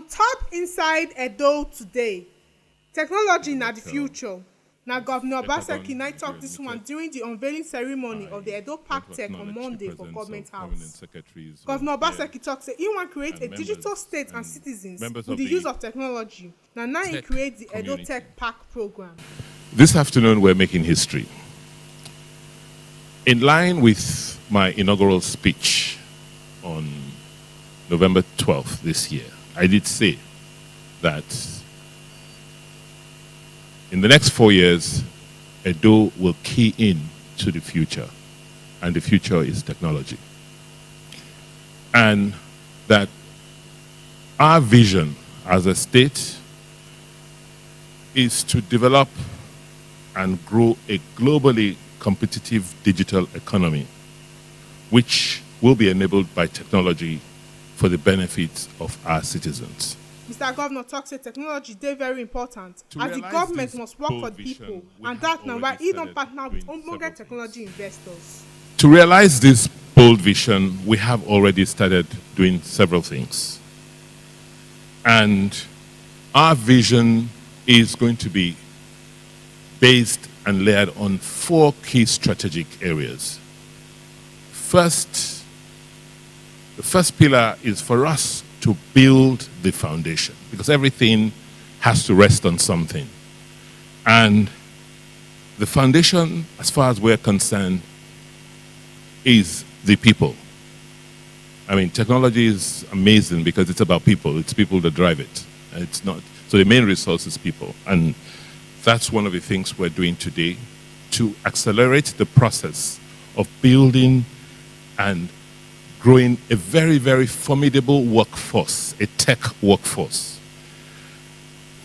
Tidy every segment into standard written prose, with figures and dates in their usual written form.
top inside Edo today. Technology na the future. Now, Governor Obaseki and I talked this one during the unveiling ceremony of the Edo Park Tech on Monday for Government House. Governor Obaseki talks say he want to create a digital state and citizens with the use of technology. Now he creates the Edo Tech Park program. This afternoon, we're making history. In line with my inaugural speech on November 12th this year, I did say that in the next 4 years, Edo will key in to the future, and the future is technology. And that our vision as a state is to develop and grow a globally competitive digital economy, which will be enabled by technology for the benefit of our citizens. Mr. Governor talks that technology is very important as the government must work for the people, and that now why he don't partner with ongoing technology investors. To realize this bold vision, we have already started doing several things. And our vision is going to be based and layered on 4 key strategic areas. First, the first pillar is for us to build the foundation, because everything has to rest on something. And the foundation, as far as we're concerned, is the people. I mean, technology is amazing because it's about people. It's people that drive it. It's not. So the main resource is people. And that's one of the things we're doing today to accelerate the process of building and growing a very, very formidable workforce, a tech workforce.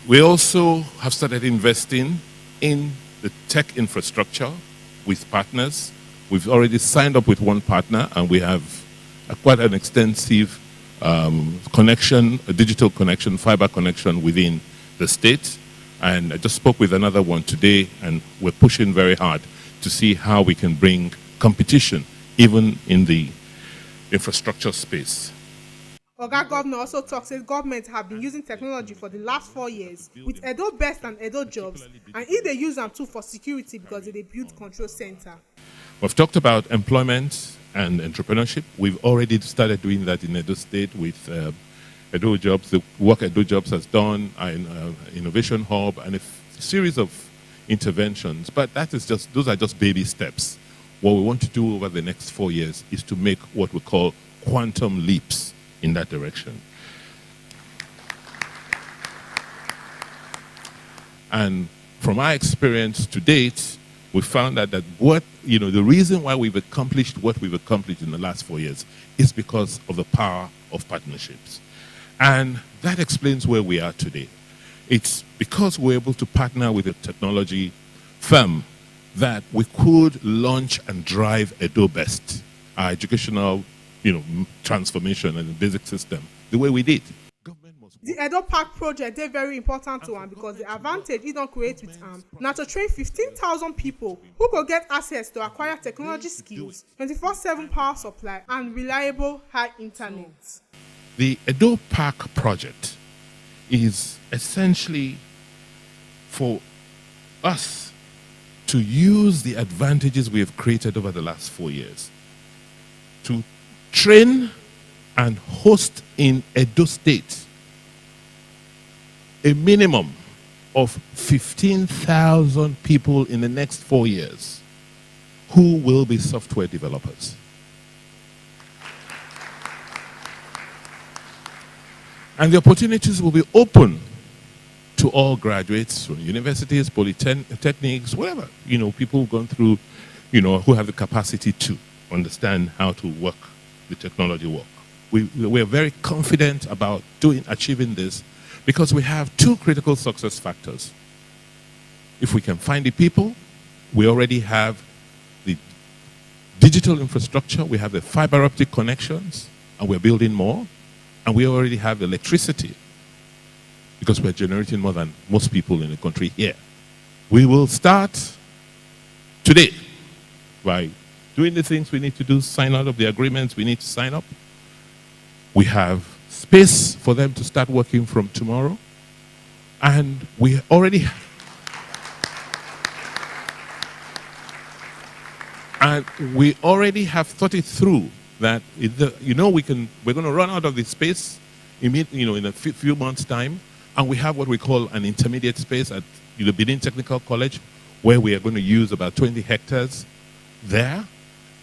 We also have started investing in the tech infrastructure with partners. We've already signed up with one partner, and we have quite an extensive connection, a digital connection, fiber connection within the state. And I just spoke with another one today, and we're pushing very hard to see how we can bring competition even in the infrastructure space. Oga Governor also talks that government have been using technology for the last 4 years with Edo Best and Edo Jobs, and if they use them too for security because they build control center. We've talked about employment and entrepreneurship. We've already started doing that in Edo State with Edo Jobs, the work Edo Jobs has done, an innovation hub, and a series of interventions. But that is just, those are just baby steps. What we want to do over the next 4 years is to make what we call quantum leaps in that direction. And from our experience to date, we found that the reason why we've accomplished what we've accomplished in the last 4 years is because of the power of partnerships. And that explains where we are today. It's because we're able to partner with a technology firm that we could launch and drive Edo Best, our educational, transformation and the basic system, the way we did. The Edo Park project is very important to him because the advantage he don't create with him now to train 15,000 people who could get access to acquire technology skills, 24/7 power supply, and reliable high internet. The Edo Park project is essentially for us to use the advantages we have created over the last 4 years to train and host in Edo State a minimum of 15,000 people in the next 4 years who will be software developers. And the opportunities will be open to all graduates from universities, polytechnics, whatever, people going through, who have the capacity to understand how to work the technology work. We are very confident about achieving this because we have 2 critical success factors. If we can find the people, we already have the digital infrastructure, we have the fiber optic connections, and we're building more, and we already have electricity, because we're generating more than most people in the country here. We will start today by doing the things we need to do, sign out of the agreements we need to sign up. We have space for them to start working from tomorrow. And we already have thought it through that we're going to run out of the space in a few months' time, and we have what we call an intermediate space at the Benin Technical College, where we are going to use about 20 hectares there.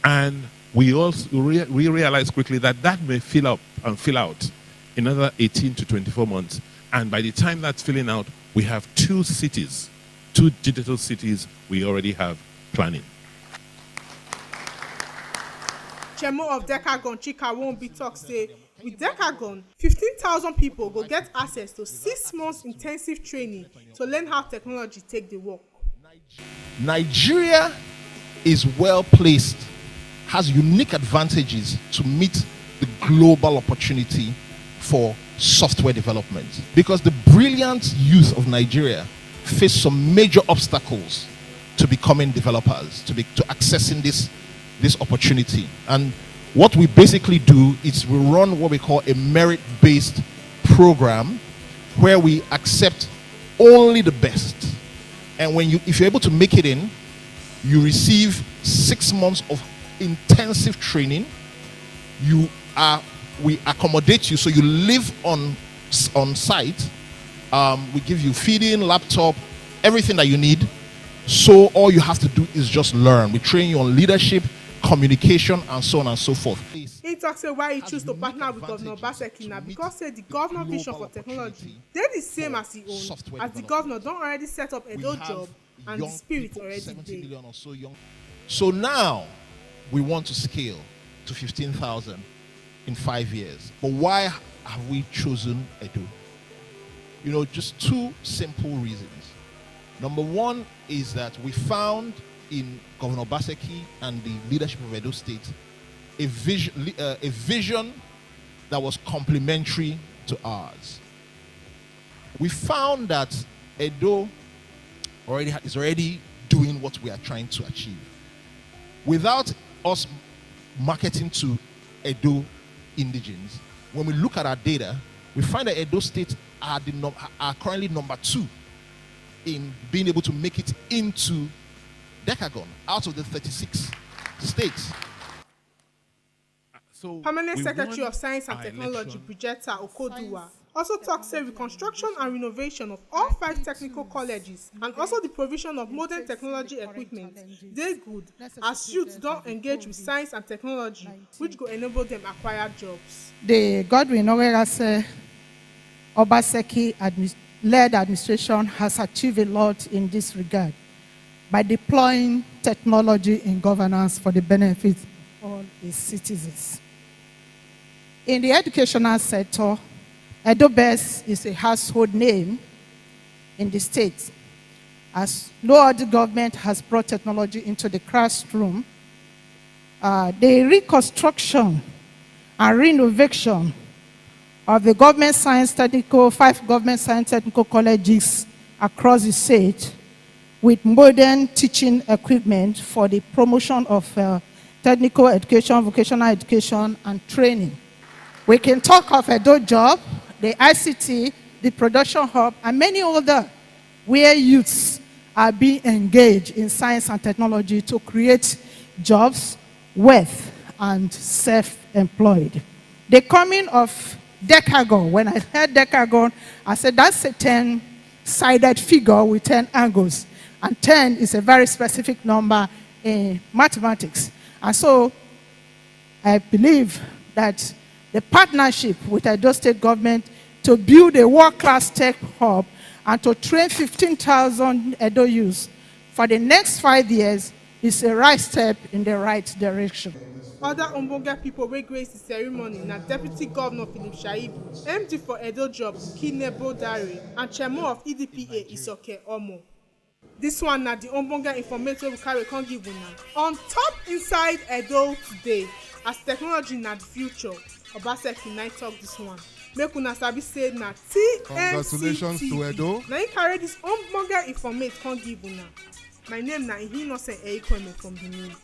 And we also we realized quickly that may fill up and fill out in another 18 to 24 months. And by the time that's filling out, we have 2 digital cities we already have planning. Chairman of Decagon, Chika won't be talk say, with Decagon, 15,000 people go get access to 6 months intensive training to learn how technology take the work. Nigeria is well placed, has unique advantages to meet the global opportunity for software development, because the brilliant youth of Nigeria face some major obstacles to becoming developers, to accessing this opportunity. And what we basically do is we run what we call a merit-based program where we accept only the best. And if you're able to make it in, you receive 6 months of intensive training. We accommodate you, so you live on site. We give you feeding, laptop, everything that you need. So all you have to do is just learn. We train you on leadership, communication, and so on and so forth. He talks about why he choose to partner with Govunor Obaseki now, because the governor vision for technology, they're the same as he own, as the governor don't already set up EDO job and the spirit already there. So now we want to scale to 15,000 in 5 years. But why have we chosen EDO? Just 2 simple reasons. Number one is that we found in Govunor Obaseki and the leadership of Edo State a vision that was complementary to ours. We found that Edo is already doing what we are trying to achieve. Without us marketing to Edo indigenes, when we look at our data, we find that Edo State are currently number 2 in being able to make it into Decagon out of the 36 states. Permanent Secretary of Science and Technology, Bridgetta Okoduwa, also talks say reconstruction and renovation of all 5 technical colleges and also the provision of modern technology equipment, they good as youths don't engage with science and technology, which go enable them acquire jobs. The Govunor Obaseki led administration has achieved a lot in this regard by deploying technology in governance for the benefit of all its citizens. In the educational sector, EDOBES is a household name in the state, as no other government has brought technology into the classroom. The reconstruction and renovation of the 5 government science technical colleges across the state with modern teaching equipment for the promotion of technical education, vocational education, and training. We can talk of EDO job, the ICT, the production hub, and many other where youths are being engaged in science and technology to create jobs, wealth, and self-employed. The coming of Decagon, when I heard Decagon, I said that's a 10-sided figure with 10 angles. And 10 is a very specific number in mathematics. And so I believe that the partnership with the Edo State government to build a world-class tech hub and to train 15,000 Edo youths for the next 5 years is a right step in the right direction. Other Ombonga people wey grace the ceremony na Deputy Governor Philip Shaibu, MD for Edo Job Kinebo Dare, and Chairman of EDPA Isoke Omo. This one na the Ombonga information we carry come give una. On top inside Edo today, as technology na the future, Obaseki na talk this one. Make una sabi say na TNCT. Congratulations to Edo. Na carry this Ombonga information come give una. My name na Innocent Eikweme from Benin.